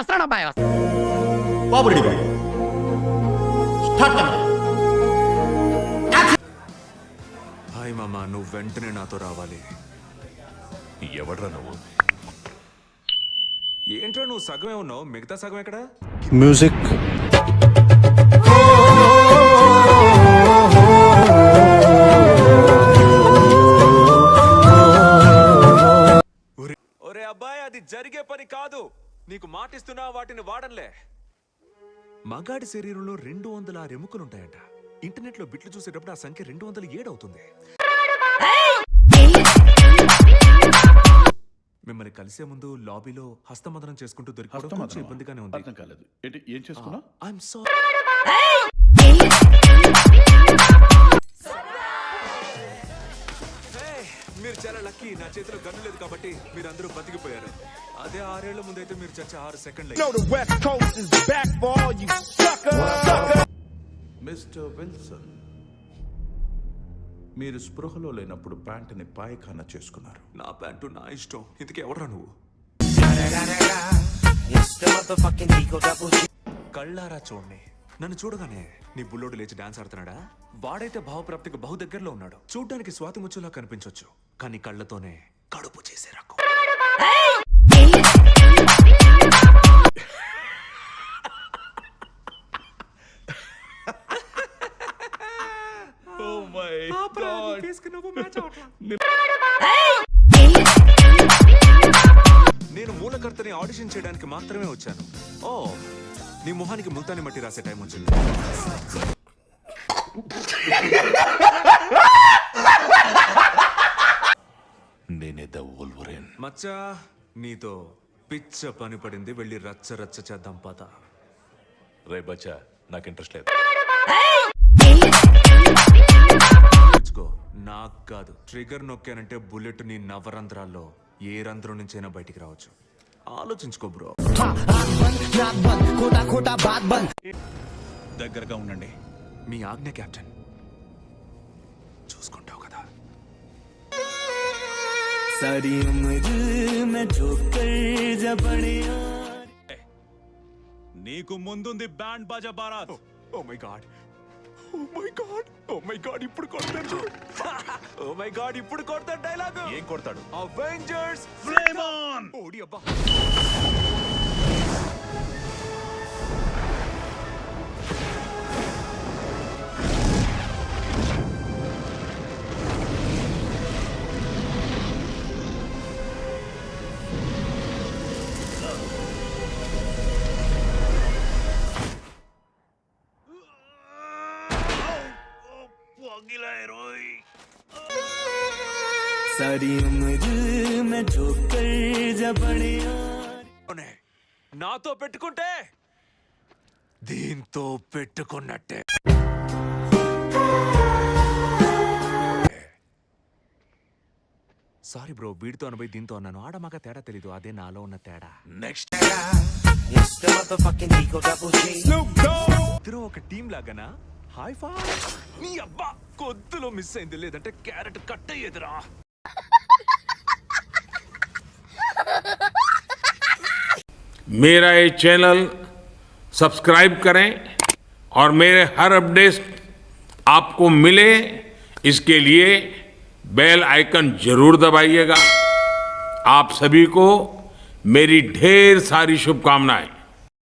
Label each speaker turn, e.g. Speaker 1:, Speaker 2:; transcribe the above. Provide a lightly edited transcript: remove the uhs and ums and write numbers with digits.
Speaker 1: వస్తాను అబ్బాయి
Speaker 2: బాబు రెడీ బాబు start camera.
Speaker 3: Hi మామ, నువ్వు వెంటనే నాతో రావాలి.
Speaker 4: ఎవడ్రా నువ్వు?
Speaker 3: ఏంట్రా నువ్వు సగమే ఉన్నావు, మిగతా సగం ఎక్కడ?
Speaker 5: మ్యూజిక్
Speaker 3: ఒరే అబ్బాయి, అది జరిగే పని కాదు. నీకు మాటిస్తున్నా వాటిని వాడన్లే. మగాడి శరీరంలో 206 ఎముకలుంటాయంట. ఇంటర్నెట్ లో బిట్లు చూసేటప్పుడు ఆ సంఖ్య 207 అవుతుంది. మిమ్మల్ని కలిసే ముందు లాబీలో హస్తమదనం చేసుకుంటూ దొరికిపోవడం కొంచెం ఇబ్బందిగానే ఉంది.
Speaker 4: అర్థం కాలేదు. ఏం చేసుకున్నావు?
Speaker 3: I'm sorry. మీరు చాలా లక్కీ. నా చేతిలో గన్ను లేదు కాబట్టి మీరు అందరూ బతికిపోయారు. అదే 6 ఏళ్ల ముందైతే మీరు చచ్చే 6 సెకండ్లు.
Speaker 4: మిస్టర్ విల్సన్, మీరు స్పృహలో లేనప్పుడు ప్యాంటుని పాయఖానా చేసుకున్నారు.
Speaker 3: నా ప్యాంటు నా ఇష్టం. ఇందుకే ఎవడరా నువ్వు? కళ్ళారా చూడండి. నన్ను చూడగానే నీ బుల్లోడు లేచి డాన్స్ ఆడుతున్నాడా? వాడైతే భావప్రాప్తికి బహు దగ్గరలో ఉన్నాడు. చూడ్డానికి స్వాతి ముచ్చులా కనిపించొచ్చు, కానీ కళ్ళతోనే కడుపు చేసే రకం. నేను మూలకర్తని ఆడిషన్ చేయడానికి మాత్రమే వచ్చాను. ఓ, నీ మొహానికి ముల్తాని మట్టి రాసే టైం వచ్చింది.
Speaker 4: నేనే ద వోల్వరిన్.
Speaker 3: మచ్చా, నీతో పిచ్చ పని పడింది. వెళ్ళి రచ్చ రచ్చ చేద్దాం పద.
Speaker 4: రే బచ్చా, నాకు ఇంట్రెస్ట్ లేదు.
Speaker 3: నాకు కాదు. ట్రిగర్ నొక్కానంటే బుల్లెట్ నీ నవరంధ్రాల్లో ఏ రంధ్రం నుంచైనా బయటికి రావచ్చు. ఆలోచించుకో బ్రో.
Speaker 4: దగ్గరగా ఉండండి.
Speaker 3: మీ ఆజ్ఞ కెప్టెన్. చూసుకుంటావు కదా.
Speaker 4: నీకు ముందుంది Band Baaja Baraat.
Speaker 3: Oh my God, oh my God, oh my God, ఇప్పుడు కొడతాడు. ఓ మై గాడ్, ఇప్పుడు కొడతాడు డైలాగ్.
Speaker 4: ఏం కొడతాడు?
Speaker 3: Avengers
Speaker 4: flame on.
Speaker 3: ఓడి అబ్బా. నాతో పెట్టుకుంటే దీంతో పెట్టుకున్నట్టే. సారీ బ్రో, వీడితో అనబోయి దీంతో అన్నాను. ఆడమాక తేడా తెలీదు, అదే నాలో ఉన్న తేడా.
Speaker 4: నెక్స్ట్
Speaker 3: ఇద్దరు ఒక టీం లాగానా? హాయ్ ఫై. నీ అబ్బా, కొద్దిలో మిస్ అయింది, లేదంటే క్యారెట్ కట్ అయ్యేదిరా.
Speaker 6: मेरा ये चैनल सब्सक्राइब करें और मेरे हर अपडेट आपको मिले, इसके लिए बेल आइकन जरूर दबाइएगा। आप सभी को मेरी ढेर सारी शुभकामनाएं।